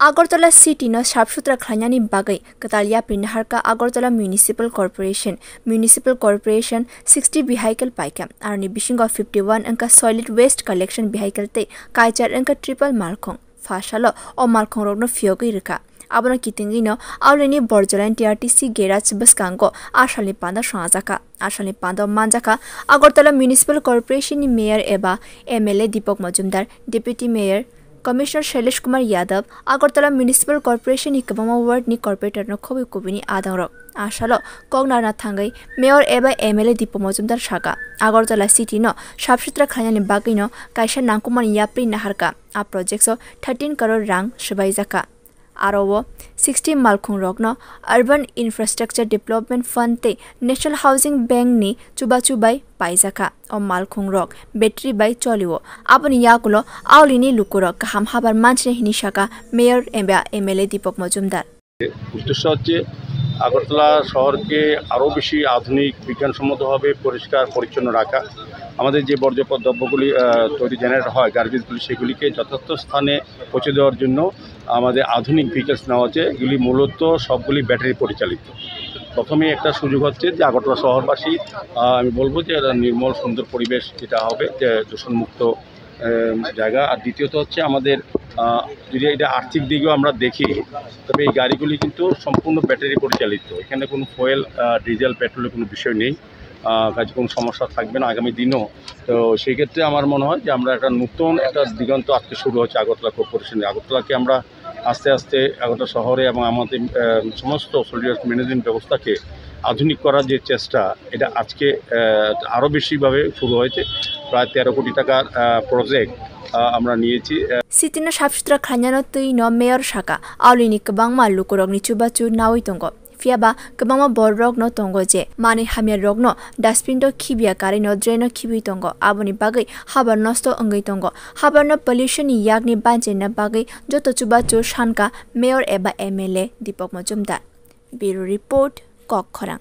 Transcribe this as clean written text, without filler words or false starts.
Agartala City no Sharpsutra Khlanyani Bagai Katalia Pinharka Agartala Municipal Corporation 60 vehicle paika arni bishing of 51 anka solid waste collection vehicle te kaichar anka triple malkhong fashalo o malkhong rogno fiogi rika abona kitingi no already borderline TRTC garage baskango ashali panda shazaka ashali panda manjaka Agartala Municipal Corporation ni mayor eba MLA Deepak Majumdar deputy mayor Commissioner Shailesh Kumar Yadav, Agartala Municipal Corporation ni Kabama Ward ni corporator no Khobi Kubini Adangrok. Ashalo, Kognana Thangai, Mayor Eba MLA Deepak Majumdar Shaka, Agartala City no, Sharpsutra Khlanyani Bagino, Kaisha Nankuman Yapri Naharka, a project so 13 crore rang Shabaizaka. Arowo 60 Malkhung Rogno Urban Infrastructure Development Fund te National Housing Bank ni Chubai Paizaka o Malkhung Rog Battery by Choliwo Apani Yakulo Aulini Lukuro Kaham Habar Manchne Hinishaka Mayor MLA Deepak Majumdar উদ্দেশ্য হচ্ছে আগরতলা শহরকে আরও বেশি আধুনিক বিজ্ঞানসম্মতভাবে পরিষ্কার পরিচ্ছন্ন রাখা আমাদের যে বর্জ্য দ্রব্যগুলি তৈরি জেনারেট হয় গার্বেজগুলি সেগুলিকে যথার্থ স্থানে পৌঁছে দেওয়ার জন্য আমাদের আধুনিক ভেহিকলস নেওয়া হচ্ছে এগুলি মূলত সবগুলি ব্যাটারি পরিচালিত প্রথমে একটা সুযোগ হচ্ছে যে আগরতলা শহরবাসী আমি বলবো যে নির্মল সুন্দর পরিবেশ যেটা হবে যে দূষণমুক্ত জায়গা আর দ্বিতীয়ত হচ্ছে আমাদের যদি এটা আর্থিক দিকেও আমরা দেখি তবে এই গাড়িগুলি কিন্তু সম্পূর্ণ ব্যাটারি পরিচালিত এখানে কোনো ফুয়েল ডিজেল পেট্রোলের কোনো বিষয় নেই কাজে কোনো সমস্যা থাকবে না আগামী দিনও তো সেই ক্ষেত্রে আমার মনে হয় যে আমরা একটা নতুন একটা দিগন্ত আজকে শুরু হচ্ছে আগরতলা কর্পোরেশনে আগরতলাকে আমরা আস্তে আস্তে আগরতলা শহরে এবং আমাদের সমস্ত সলিড ম্যানেজমেন্ট ব্যবস্থাকে আধুনিক করার যে চেষ্টা এটা আজকে আরও বেশিভাবে শুরু হয়েছে প্রায় 13 কোটি টাকার প্রজেক্ট আমরা নিয়েছি Sitina Sharpsutra Khlanyano tui no Mayor Shaka Aulini Kabangma Lukurogni Chubachu Nawi Tongo Fiaba Kabangma Borrog no Tongo je Mani Hamia Rogno Daspindo Kibia Kari no Dreno Kibi Tongo Aboni Bagai Habar Nosto Angai Tongo Habar no Pollution Yagni Banje na Bagai Joto Chubachu Shanka Mayor Eba MLA Deepak Majumdar Bureau Report Kok Khorang